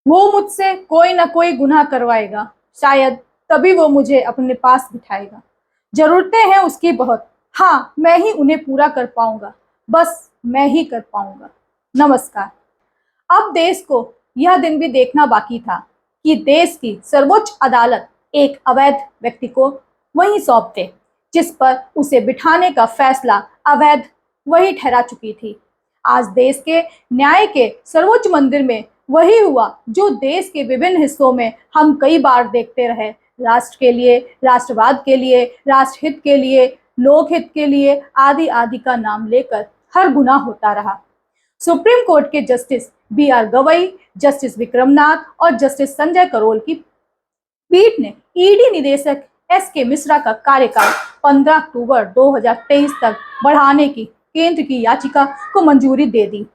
वो मुझसे कोई ना कोई गुनाह करवाएगा, शायद तभी वो मुझे अपने पास बिठाएगा। जरूरतें हैं उसकी बहुत, हाँ मैं ही उन्हें पूरा कर पाऊंगा, बस मैं ही कर पाऊंगा। नमस्कार। अब देश को यह दिन भी देखना बाकी था कि देश की सर्वोच्च अदालत एक अवैध व्यक्ति को वहीं सौंप दे जिस पर उसे बिठाने का फैसला अवैध वही ठहरा चुकी थी। आज देश के न्याय के सर्वोच्च मंदिर में वही हुआ जो देश के विभिन्न हिस्सों में हम कई बार देखते रहे। राष्ट्र के लिए, राष्ट्रवाद के लिए, राष्ट्रहित के लिए, लोकहित के लिए आदि आदि का नाम लेकर हर गुनाह होता रहा। सुप्रीम कोर्ट के justice B R. Gavai, justice Vikram Nath और जस्टिस संजय करोल की पीठ ने ईडी निदेशक एस.के. मिश्रा का कार्यकाल 15 अक्टूबर 2023 तक बढ़ाने की केंद्र की याचिका को मंजूरी दे दी।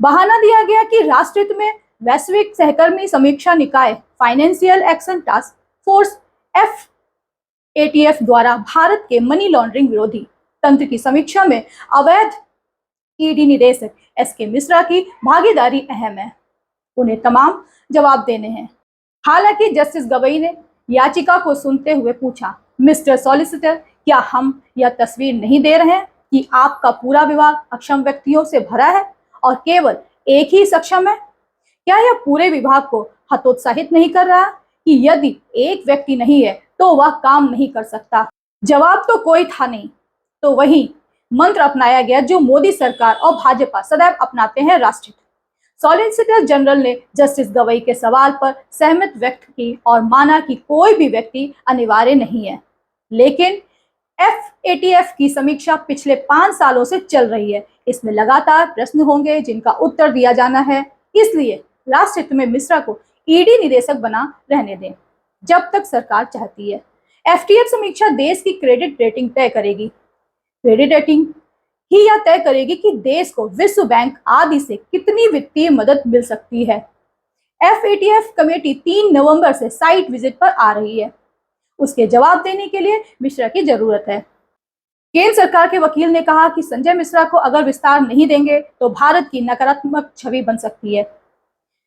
बहाना दिया गया कि राष्ट्रहित में वैश्विक सहकर्मी समीक्षा निकाय financial action task force FATF द्वारा भारत के मनी लॉन्ड्रिंग विरोधी तंत्र की समीक्षा में अवैध ईडी निदेशक एस.के. मिश्रा की भागीदारी अहम है। उन्हें तमाम जवाब देने हैं। हालांकि जस्टिस गवई ने याचिका को सुनते हुए पूछा, मिस्टर सॉलिसिटर, क्या हम यह तस्वीर नहीं दे रहे हैं कि आपका पूरा विभाग अक्षम व्यक्तियों से भरा है और केवल एक ही सक्षम है? क्या यह पूरे विभाग को हतोत्साहित नहीं कर रहा कि यदि एक व्यक्ति नहीं है तो वह काम नहीं कर सकता? जवाब तो कोई था नहीं। तो वही मंत्र अपनाया गया जो मोदी सरकार और भाजपा सदैव अपनाते हैं, राष्ट्रहित। सॉलिसिटर जनरल ने जस्टिस गवई के सवाल पर सहमति व्यक्त की और माना कि कोई भी व्यक्ति अनिवार्य नहीं है। लेकिन FATF की समीक्षा पिछले 5 सालों से चल रही है। इसमें लगातार प्रश्न होंगे जिनका उत्तर दिया जाना है। इसलिए राष्ट्रहित में मिश्रा को ईडी निदेशक बना रहने दें जब तक सरकार चाहती है। FATF समीक्षा देश की क्रेडिट रेटिंग तय करेगी। क्रेडिट रेटिंग ही यह तय करेगी कि देश को विश्व बैंक आदि से कितनी वित्तीय मदद मिल सकती है। FATF कमेटी 3 नवंबर से साइट विजिट पर आ रही है। उसके जवाब देने के लिए मिश्रा की जरूरत है। केंद्र सरकार के वकील ने कहा कि संजय मिश्रा को अगर विस्तार नहीं देंगे तो भारत की नकारात्मक छवि बन सकती है।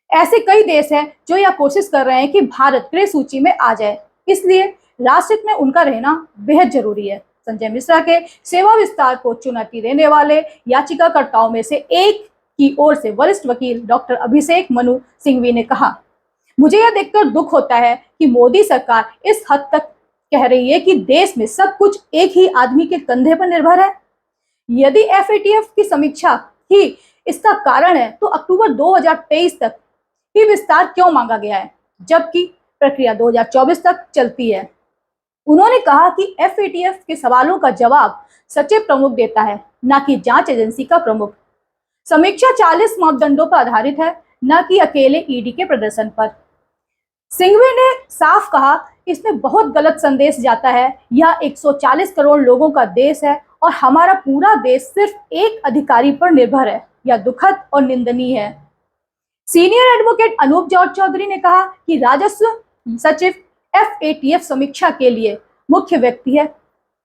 ऐसे कई देश हैं जो यह कोशिश कर रहे हैं कि भारत ग्रे सूची में आ जाए, इसलिए राष्ट्रहित में उनका रहना बेहद जरूरी है। संजय मिश्रा के सेवा विस्तार को चुनौती देने वाले याचिकाकर्ताओं में से एक की ओर से वरिष्ठ वकील डॉक्टर अभिषेक मनु सिंघवी ने कहा, मुझे यह देखकर दुख होता है कि मोदी सरकार इस हद तक कह रही है कि देश में सब कुछ एक ही आदमी के कंधे पर निर्भर है। यदि FATF की समीक्षा ही इसका कारण है तो अक्टूबर 2023 तक ही विस्तार क्यों मांगा गया है, जबकि प्रक्रिया 2024 तक चलती है। उन्होंने कहा कि FATF के सवालों का जवाब सचिव प्रमुख देता है, न कि जांच एजेंसी का प्रमुख। समीक्षा 40 मापदंडों पर आधारित है, न कि अकेले ईडी के प्रदर्शन पर। सिंघवी ने साफ कहा, इसमें बहुत गलत संदेश जाता है। यह 140 करोड़ लोगों का देश है और हमारा पूरा देश सिर्फ एक अधिकारी पर निर्भर है। यह दुखद और निंदनीय है। Senior advocate Anoop George Chaudhary ने कहा कि राजस्व सचिव FATF समीक्षा के लिए मुख्य व्यक्ति है।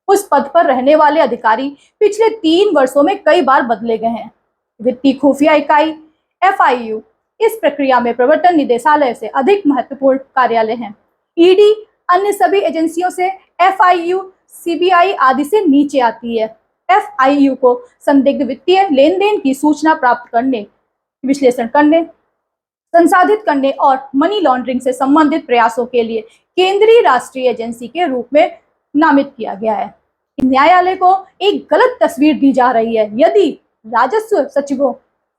उस पद पर रहने वाले अधिकारी पिछले 3 वर्षों में कई बार बदले गए हैं। वित्तीय खुफिया इकाई FIU इस प्रक्रिया में प्रवर्तन निदेशालय से अधिक महत्वपूर्ण कार्यालय हैं। ईडी अन्य सभी एजेंसियों से FIU, CBI आदि से नीचे आती है। FIU को संदिग्ध वित्तीय लेन देन की सूचना प्राप्त करने, विश्लेषण करने, संसाधित करने और मनी लॉन्ड्रिंग से संबंधित प्रयासों के लिए केंद्रीय राष्ट्रीय एजेंसी के रूप में नामित किया गया है। न्यायालय को एक गलत तस्वीर दी जा रही है। यदि राजस्व सचिवों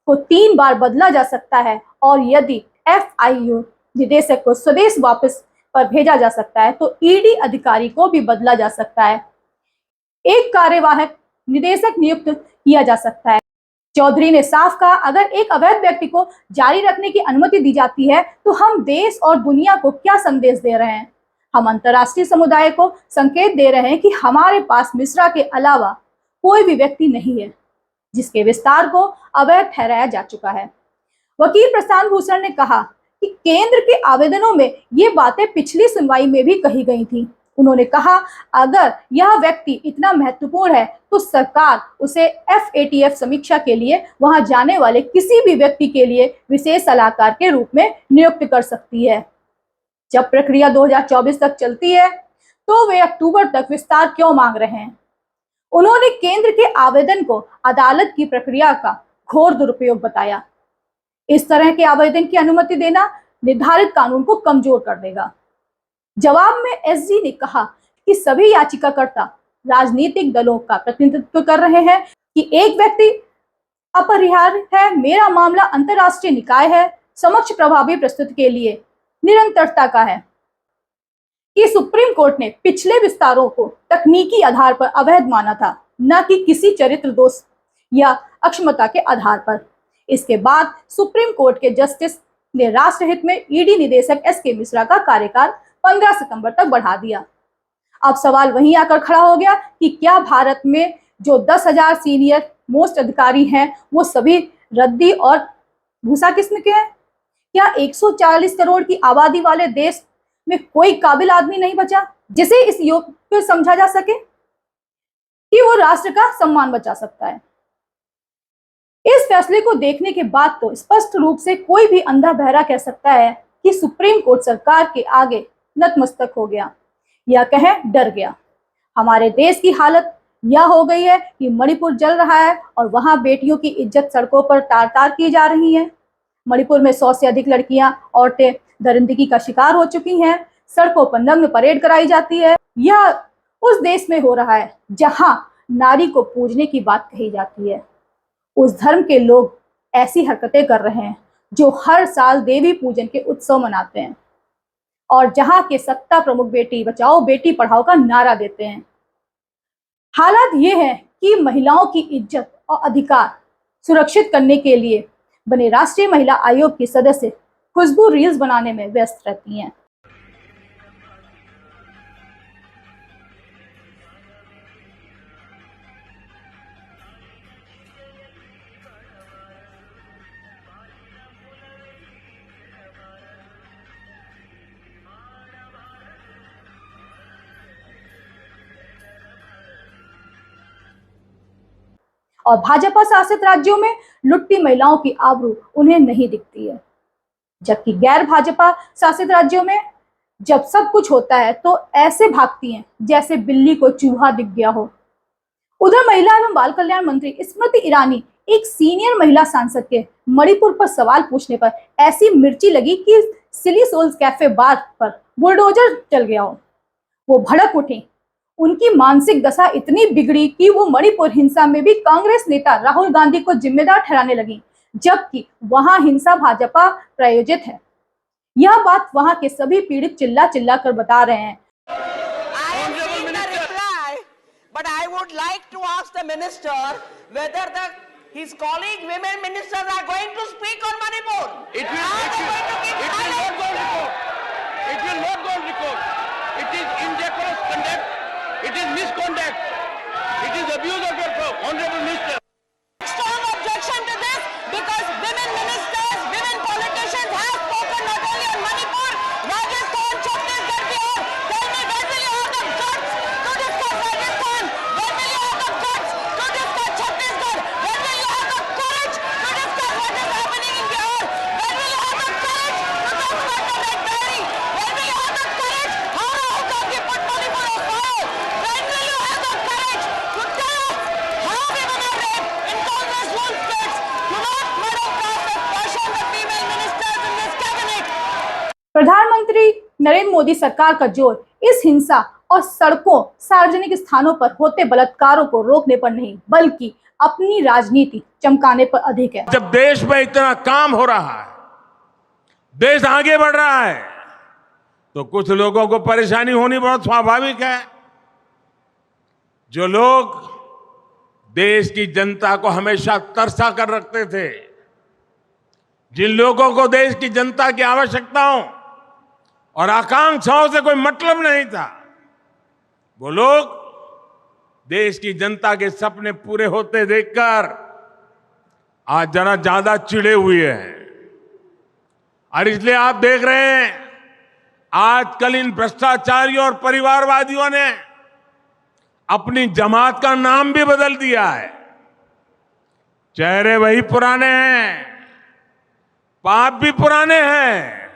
को 3 बार बदला जा सकता है और यदि FIU निदेशक को स्वदेश वापस पर भेजा जा सकता है तो ईडी अधिकारी को भी बदला जा सकता है। एक कार्यवाहक निदेशक नियुक्त किया जा सकता है। चौधरी ने साफ कहा, अगर एक अवैध व्यक्ति को जारी रखने की अनुमति दी जाती है तो हम देश और दुनिया को क्या संदेश दे रहे हैं? हम अंतर्राष्ट्रीय समुदाय को संकेत दे रहे हैं कि हमारे पास मिश्रा के अलावा कोई भी व्यक्ति नहीं है जिसके विस्तार को अवैध ठहराया जा चुका है। वकील प्रशांत भूषण ने कहा कि केंद्र के आवेदनों में ये बातें पिछली सुनवाई में भी कही गई थी। उन्होंने कहा, अगर यह व्यक्ति इतना महत्वपूर्ण है तो सरकार उसे FATF समीक्षा के लिए वहां जाने वाले किसी भी व्यक्ति के लिए विशेष सलाहकार के रूप में नियुक्त कर सकती है। जब प्रक्रिया 2024 तक चलती है तो वे अक्टूबर तक विस्तार क्यों मांग रहे हैं? उन्होंने केंद्र के आवेदन को अदालत की प्रक्रिया का घोर दुरुपयोग बताया। इस तरह के आवेदन की अनुमति देना निर्धारित कानून को कमजोर कर देगा। जवाब में SG ने कहा कि सभी याचिकाकर्ता राजनीतिक दलों का प्रतिनिधित्व कर रहे हैं कि एक व्यक्ति अपरिहार्य है। मेरा मामला अंतरराष्ट्रीय निकाय है समक्ष प्रभावी प्रस्तुति के लिए निरंतरता का है कि सुप्रीम कोर्ट ने पिछले विस्तारों को तकनीकी आधार पर अवैध माना था, न कि किसी चरित्र दोष या अक्षमता के आधार पर। इसके बाद सुप्रीम कोर्ट के जस्टिस ने राष्ट्रहित में ED निदेशक SK मिश्रा का कार्यकाल 15 सितंबर तक बढ़ा दिया। अब सवाल वहीं आकर खड़ा हो गया कि क्या भारत में जो 10,000 सीनियर मोस्ट अधिकारी हैं वो सभी रद्दी और भूसा किस्म के हैं? क्या 140 करोड़ की आबादी वाले देश में कोई काबिल आदमी नहीं बचा जिसे इस योग्य समझा जा सके कि वो राष्ट्र का सम्मान बचा सकता है? इस फैसले को देखने के बाद तो स्पष्ट रूप से कोई भी अंधा बहरा कह सकता है कि सुप्रीम कोर्ट सरकार के आगे नतमस्तक हो गया या कहें डर गया। हमारे देश की हालत यह हो गई है कि मणिपुर जल रहा है और वहां बेटियों की इज्जत सड़कों पर तार तार की जा रही है। मणिपुर में 100 से अधिक लड़कियां, औरतें दरिंदगी का शिकार हो चुकी हैं। सड़कों पर नग्न परेड कराई जाती है। यह उस देश में हो रहा है जहां नारी को पूजने की बात कही जाती है। उस धर्म के लोग ऐसी हरकतें कर रहे हैं जो हर साल देवी पूजन के उत्सव मनाते हैं और जहां के सत्ता प्रमुख बेटी बचाओ बेटी पढ़ाओ का नारा देते हैं। हालात ये है कि महिलाओं की इज्जत और अधिकार सुरक्षित करने के लिए बने राष्ट्रीय महिला आयोग की सदस्य खुशबू रील्स बनाने में व्यस्त रहती हैं। और भाजपा शासित राज्यों में लुटती महिलाओं की आबरू उन्हें नहीं दिखती है, जबकि गैर भाजपा शासित राज्यों में जब सब कुछ होता है तो ऐसे भागती हैं जैसे बिल्ली को चूहा दिख गया हो। उधर महिला एवं बाल कल्याण मंत्री स्मृति ईरानी एक सीनियर महिला सांसद के मणिपुर पर सवाल पूछने पर ऐसी मिर्ची लगी कि सिली सोल्स कैफे बार पर बुलडोजर चल गया हो। वो भड़क उठी। उनकी मानसिक दशा इतनी बिगड़ी कि वो मणिपुर हिंसा में भी कांग्रेस नेता राहुल गांधी को जिम्मेदार ठहराने लगी, जबकि वहां हिंसा भाजपा प्रायोजित है। यह बात वहां के सभी पीड़ित चिल्ला चिल्ला कर बता रहे हैं। But I would like to ask the minister whether his colleague women ministers are going to speak on Manipur. It will not go on record. It will not go on record. It is indecorous conduct. It is misconduct. It is abuse of your honorable minister. Strong objection to this because women ministers, women politicians have spoken not only on Manipur, Rajasthan, Chhattisgarh, Bihar. Tell me, when will you have the guts to discuss Rajasthan? When will you have the guts to discuss Chhattisgarh? When will you have the courage to discuss what is happening in Bihar? When will you have the courage to talk about the Red Berry? When will you have the courage? How Rahul Gandhi put Manipur on fire? When will you have the courage to tell us how women are raped in Congress ruled states? Do not murder cast aspersion on the female ministers in this cabinet. प्रधानमंत्री नरेंद्र मोदी सरकार का जोर इस हिंसा और सड़कों, सार्वजनिक स्थानों पर होते बलात्कारों को रोकने पर नहीं, बल्कि अपनी राजनीति चमकाने पर अधिक है। जब देश में इतना काम हो रहा है, देश आगे बढ़ रहा है, तो कुछ लोगों को परेशानी होनी बहुत स्वाभाविक है। जो लोग देश की जनता को हमेशा तरसा कर रखते थे, जिन लोगों को देश की जनता की आवश्यकताओं और आकांक्षाओं से कोई मतलब नहीं था, वो लोग देश की जनता के सपने पूरे होते देखकर आज जरा ज्यादा चिढ़े हुए हैं। और इसलिए आप देख रहे हैं आजकल इन भ्रष्टाचारियों और परिवारवादियों ने अपनी जमात का नाम भी बदल दिया है। चेहरे वही पुराने हैं, पाप भी पुराने हैं,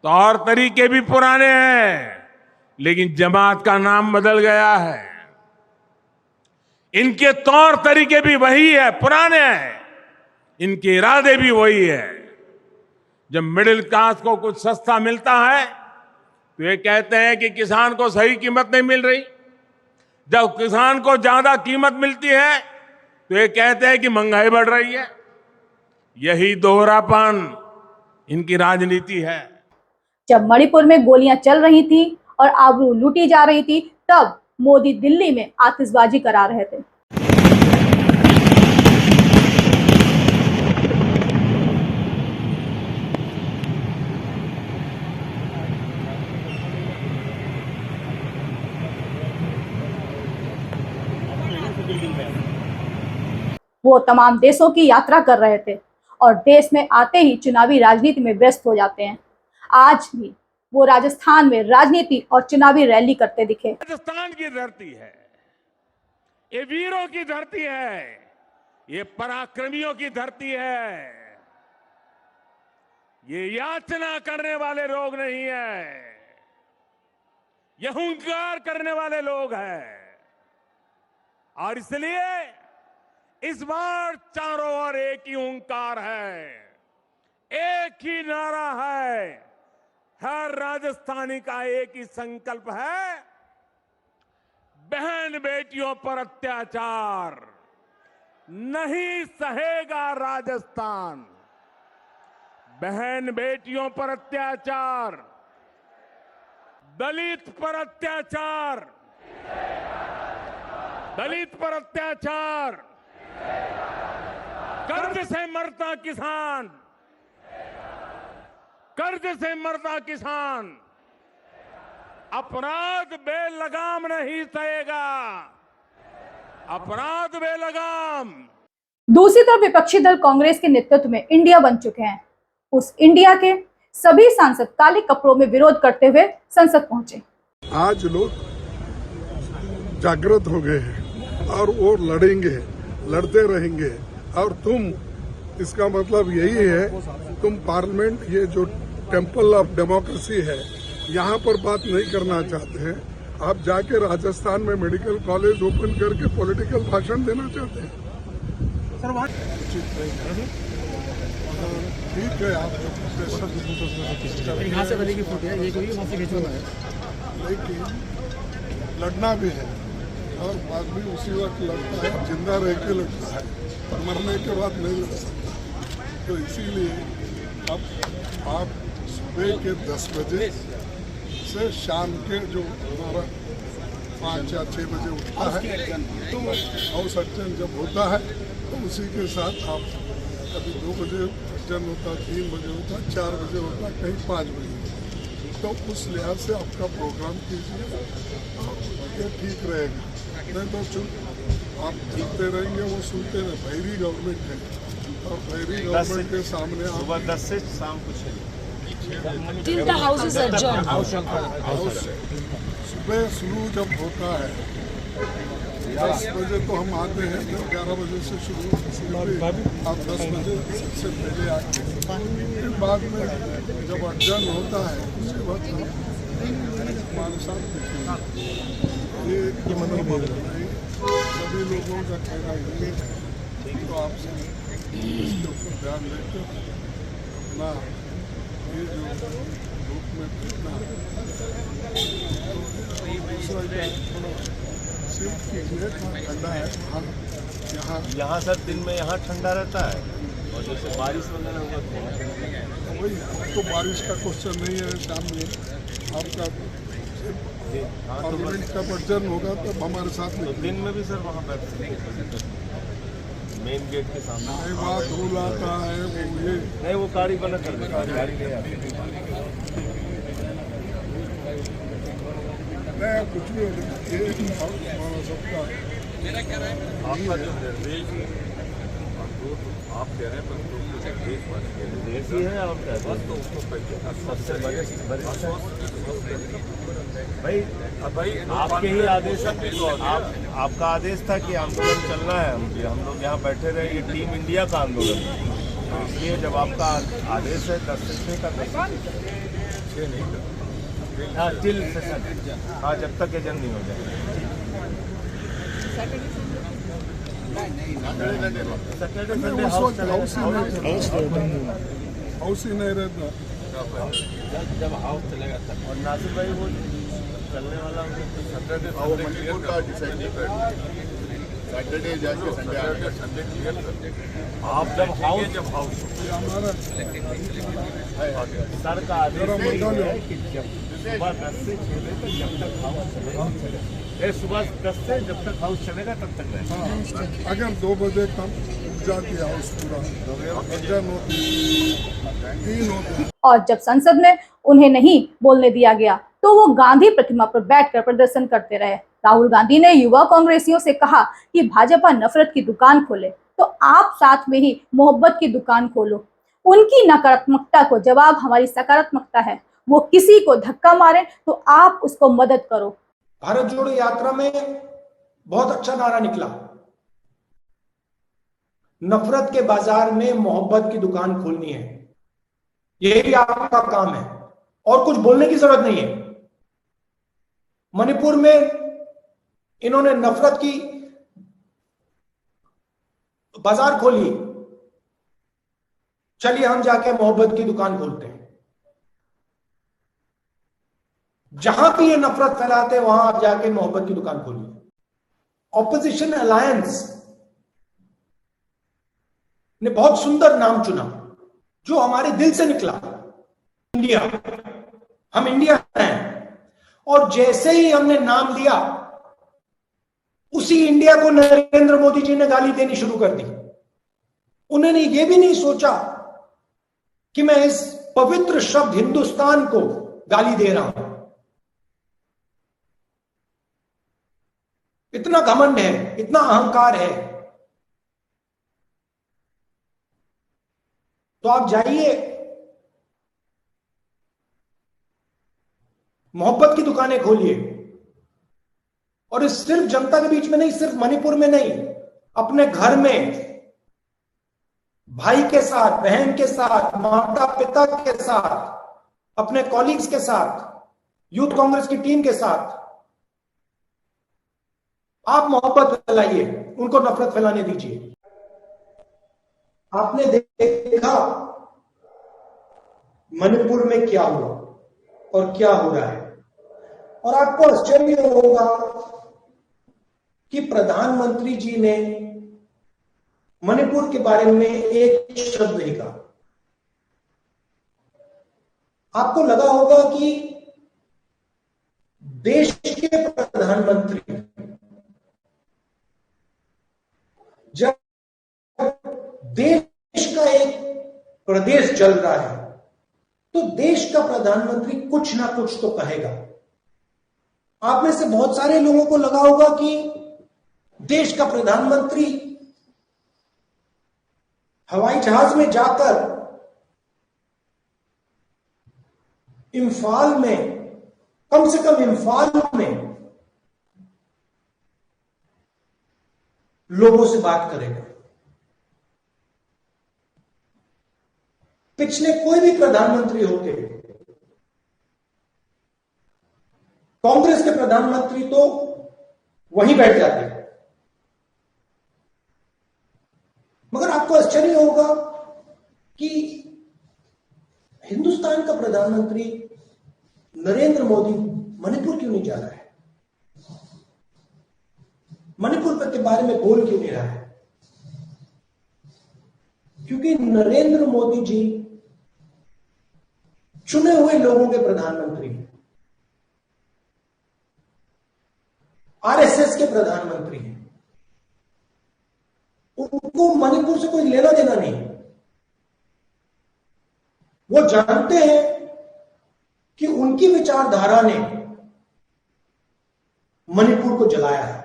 तौर तरीके भी पुराने हैं, लेकिन जमात का नाम बदल गया है। इनके तौर तरीके भी वही है, पुराने हैं, इनके इरादे भी वही है। जब मिडिल क्लास को कुछ सस्ता मिलता है तो ये कहते हैं कि किसान को सही कीमत नहीं मिल रही। जब किसान को ज्यादा कीमत मिलती है तो ये कहते हैं कि महंगाई बढ़ रही है। यही दोहरापन इनकी राजनीति है। जब मणिपुर में गोलियां चल रही थी और आबरू लूटी जा रही थी, तब मोदी दिल्ली में आतिशबाजी करा रहे थे। वो तमाम देशों की यात्रा कर रहे थे और देश में आते ही चुनावी राजनीति में व्यस्त हो जाते हैं। आज भी वो राजस्थान में राजनीति और चुनावी रैली करते दिखे। राजस्थान की धरती है, ये वीरों की धरती है, ये पराक्रमियों की धरती है। ये याचना करने वाले लोग नहीं है, ये हुंकार करने वाले लोग हैं। और इसलिए इस बार चारों ओर एक ही हुंकार है, एक ही नारा है, हर राजस्थानी का एक ही संकल्प है, बहन बेटियों पर अत्याचार नहीं सहेगा राजस्थान। बहन बेटियों पर अत्याचार, दलित पर अत्याचार, दलित पर अत्याचार, कर्ज से मरता किसान, कर्ज से मरता किसान अपराध बेलगाम नहीं सहेगा, अपराध बेलगाम। दूसरी तरफ विपक्षी दल कांग्रेस के नेतृत्व में इंडिया बन चुके हैं। उस इंडिया के सभी सांसद काले कपड़ों में विरोध करते हुए संसद पहुंचे। आज लोग जागृत हो गए हैं और वो लड़ेंगे, लड़ते रहेंगे। और तुम, इसका मतलब यही है, तुम पार्लियामेंट, ये जो टेम्पल ऑफ डेमोक्रेसी है, यहाँ पर बात नहीं करना चाहते हैं। आप जाके राजस्थान में मेडिकल कॉलेज ओपन करके पॉलिटिकल भाषण देना चाहते हैं। ठीक है, आप यहाँ से बनेगी फोटो है, ये कोई वहाँ से खिंचवाना है, लेकिन लड़ना भी है और आदमी उसी वक्त लड़ता है, जिंदा रह के लड़ता है, मरने के बाद नहीं लड़ सकता। तो इसीलिए अब आप सुबह के 10 बजे से शाम के जो हमारा 5 या 6 बजे उठता है, तो हाउस अर्जन जब होता है तो उसी के साथ आप कभी 2 बजे अर्जन होता, 3 बजे होता, 4 बजे होता, कहीं 5 बजे होता। तो उस लिहाज से आपका प्रोग्राम कीजिए, ये ठीक रहेगा। नहीं तो चुप आप चलते रहेंगे, वो सुनते रहे। बहरी गवर्नमेंट है और बहरी गवर्नमेंट के सामने सुबह 10 से शाम को 6 सुबह शुरू जब होता है 10 बजे तो हम आते हैं, जब 11 बजे से शुरू आप 10 बजे सबसे पहले आके, फिर बाद में जब अध्ययन होता है उसके बाद हमारे साथ देखेंगे। ये सभी लोगों का कहना है, तो आपसे इसके ऊपर ध्यान देकर अपना ये जो ग्रुप में फिरना दूसरा सिर्फ कीजिए, ठंडा है यहाँ सर दिन में यहाँ ठंडा रहता है, और जैसे बारिश वगैरह होगा वही। तो बारिश का क्वेश्चन नहीं है, शाम में आपका पार्लियामेंट का वर्जन होगा तब हमारे साथ तो दिन में भी सर वहाँ बैठ मेन गेट के सामने नहीं, वहाँ धूल आता है, वो ये नहीं, वो गाड़ी बना कर देगा, गाड़ी ले आती नहीं, कुछ भी हमारा सबका आपका जो निर्देश आप कह रहे हैं पर देश ही है और क्या बस तो उसको सबसे बड़े भाई आपके ही आदेश आपका आदेश था कि आंदोलन चलना है। हम लोग यहाँ बैठे रहे, ये टीम इंडिया का आंदोलन है। इसलिए जब आपका आदेश है 10 से 6 का 6 नहीं हाँ टिल सेशन हाँ जब तक एजेंट नहीं हो जाए सैटरडे संडे हाउस ही नहीं रहता। जब हाउस चलेगा तब। और नासिर भाई वो चलने वाला सैटरडे मणिपुर का डिसाइड नहीं कर सैटरडे जाके संडे क्लियर कर देंगे। आप जब हाउस हमारा सर का आदेश है कि जब सुबह 10 से 6 बजे तक जब तक हाउस चलेगा सुबह 10 से जब तक हाउस चलेगा तब तक रहेगा। अगर 2 बजे कम उठ जाती है हाउस पूरा 3 होते। और जब संसद में उन्हें नहीं बोलने दिया गया तो वो गांधी प्रतिमा पर बैठकर प्रदर्शन करते रहे। राहुल गांधी ने युवा कांग्रेसियों से कहा कि भाजपा नफरत की दुकान खोले तो आप साथ में ही मोहब्बत की दुकान खोलो। उनकी नकारात्मकता को जवाब हमारी सकारात्मकता है। वो किसी को धक्का मारे तो आप उसको मदद करो। भारत जोड़ो यात्रा में बहुत अच्छा नारा निकला, नफरत के बाजार में मोहब्बत की दुकान खोलनी है। यही आपका काम है और कुछ बोलने की जरूरत नहीं है। मणिपुर में इन्होंने नफरत की बाजार खोली, चलिए हम जाके मोहब्बत की दुकान खोलते हैं। जहां भी ये नफरत फैलाते हैं वहां आप जाके मोहब्बत की दुकान खोलिए। ऑपोजिशन अलायंस ने बहुत सुंदर नाम चुना जो हमारे दिल से निकला, इंडिया। हम इंडिया हैं और जैसे ही हमने नाम लिया उसी इंडिया को नरेंद्र मोदी जी ने गाली देनी शुरू कर दी। उन्होंने ये भी नहीं सोचा कि मैं इस पवित्र शब्द हिंदुस्तान को गाली दे रहा हूं। इतना घमंड है, इतना अहंकार है। तो आप जाइए, मोहब्बत की दुकानें खोलिए और इस सिर्फ जनता के बीच में नहीं, सिर्फ मणिपुर में नहीं, अपने घर में भाई के साथ, बहन के साथ, माता पिता के साथ, अपने कॉलीग्स के साथ, यूथ कांग्रेस की टीम के साथ आप मोहब्बत फैलाइए, उनको नफरत फैलाने दीजिए। आपने देखा मणिपुर में क्या हुआ और क्या हो रहा है, और आपको आश्चर्य होगा कि प्रधानमंत्री जी ने मणिपुर के बारे में एक शब्द नहीं कहा। आपको लगा होगा कि देश के प्रधानमंत्री जब देश का एक प्रदेश चल रहा है तो देश का प्रधानमंत्री कुछ ना कुछ तो कहेगा। आप में से बहुत सारे लोगों को लगा होगा कि देश का प्रधानमंत्री हवाई जहाज में जाकर इम्फाल में, कम से कम इम्फाल में लोगों से बात करेगा। पिछले कोई भी प्रधानमंत्री होते, कांग्रेस के प्रधानमंत्री तो वहीं बैठ जाते, मगर आपको आश्चर्य होगा कि हिंदुस्तान का प्रधानमंत्री नरेंद्र मोदी मणिपुर क्यों नहीं जा रहा है, मणिपुर के बारे में बोल क्यों नहीं रहा है? क्योंकि नरेंद्र मोदी जी चुने हुए लोगों के प्रधानमंत्री हैं, आरएसएस के प्रधानमंत्री हैं। उनको मणिपुर से कोई लेना देना नहीं। वो जानते हैं कि उनकी विचारधारा ने मणिपुर को जलाया है।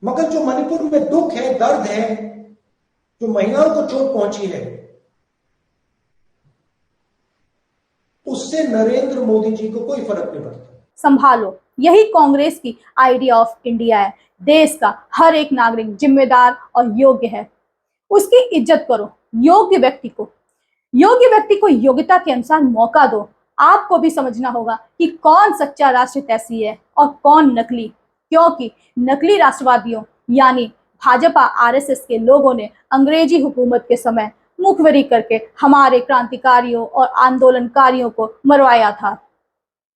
मगर जो मणिपुर में दुख है, दर्द है, जो महिलाओं को चोट पहुंची है, उससे नरेंद्र मोदी जी को कोई फर्क नहीं पड़ता। संभालो, यही कांग्रेस की आइडिया ऑफ इंडिया है। देश का हर एक नागरिक जिम्मेदार और योग्य है, उसकी इज्जत करो। योग्य व्यक्ति को योग्यता के अनुसार मौका दो। आपको भी समझना होगा कि कौन सच्चा राष्ट्रहितैषी है और कौन नकली, क्योंकि नकली राष्ट्रवादियों यानी भाजपा आरएसएस के लोगों ने अंग्रेजी हुकूमत के समय मुखबिरी करके हमारे क्रांतिकारियों और आंदोलनकारियों को मरवाया था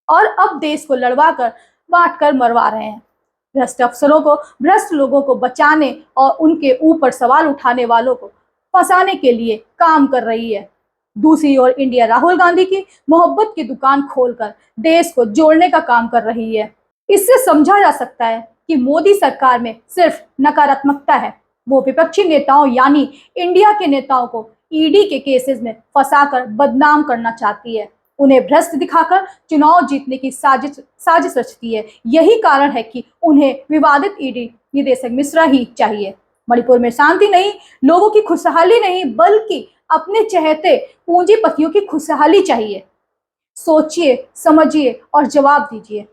और अब देश को लड़वा कर बांट कर मरवा रहे हैं। भ्रष्ट अफसरों को, भ्रष्ट लोगों को बचाने और उनके ऊपर सवाल उठाने वालों को फंसाने के लिए काम कर रही है। दूसरी ओर इंडिया राहुल गांधी की मोहब्बत की दुकान खोलकर देश को जोड़ने का काम कर रही है। इससे समझा जा सकता है कि मोदी सरकार में सिर्फ नकारात्मकता है। वो विपक्षी नेताओं यानी इंडिया के नेताओं को ईडी के केसेस में फंसाकर बदनाम करना चाहती है, उन्हें भ्रष्ट दिखाकर चुनाव जीतने की साजिश रचती है। यही कारण है कि उन्हें विवादित ईडी निदेशक मिश्रा ही चाहिए। मणिपुर में शांति नहीं, लोगों की खुशहाली नहीं, बल्कि अपने चहेते पूंजीपतियों की खुशहाली चाहिए। सोचिए, समझिए और जवाब दीजिए।